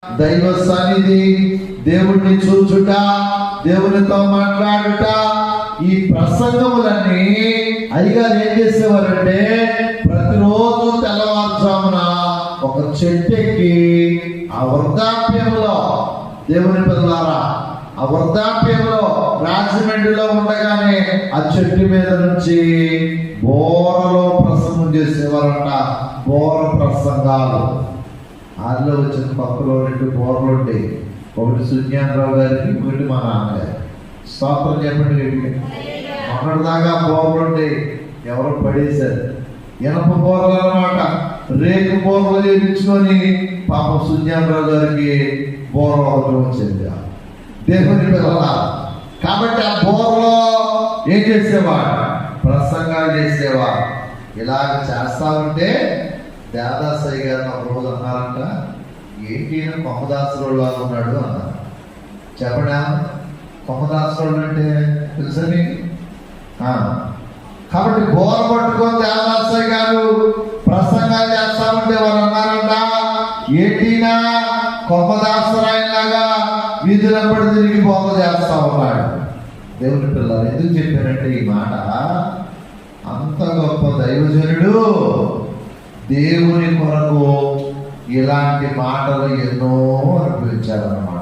దైవ సన్నిధి, దేవుడిని చూచుట, దేవునితో మాట్లాడుట, ఈ ప్రసంగములన్నీ అయ్యగారు ఏం చేసేవారంటే ప్రతిరోజు తెల్లవారుజామున ఒక చెట్టెక్కి ఆ వృద్ధాప్యంలో, దేవుని పిల్లలారా, ఆ వృద్ధాప్యంలో రాజమండ్రిలో ఉండగానే ఆ చెట్టు మీద నుంచి బోరలో ప్రసంగం చేసేవారంట. బోర ప్రసంగాలు ఆరిలో వచ్చిన పక్కలో 2 బోర్లు ఉంటాయి. ఒకటి సుజ్ఞానరావు గారికి, ఒకటి మా నాన్నగారు. స్తోత్రం చెప్పండి గట్టిగా. మొన్నటిదాకా బోర్లు ఉంటాయి, ఎవరో పడేశారు. ఇనప బోర్లు అన్నమాట. రేకు బోర్లు చేయించుకొని పాపం సుజ్ఞానరావు గారికి బోర ఒకటి వచ్చింది. దేవుని పిల్లల కాబట్టి ఆ బోర్లో ఏం చేసేవాడు? ప్రసంగాలు చేసేవాడు. ఇలాగ చేస్తా ఉంటే దేవదాసయ్య గారిని ఒక రోజు అన్నారంట, ఏంటి కొమ్మదాసురోడు లాగా ఉన్నాడు అన్నారు. చెప్పడా? కొమ్మదాసురోడు అంటే తెలుసా మీకు? కాబట్టి బోర పట్టుకొని దేవదాసయ్య గారు ప్రసంగాలు చేస్తా ఉంటే వారు అన్నారంట, ఏంటినా కొమ్మదాసరాయలాగా వీధులపడి తిరిగి బోధ చేస్తా ఉన్నాడు. దేవుని పిల్లలు ఎందుకు చెప్పారంటే ఈ మాట, అంత గొప్ప దైవజనుడు దేవుని కొరకు ఇలాంటి మాటలు ఎన్నో అనిపించారన్నమాట.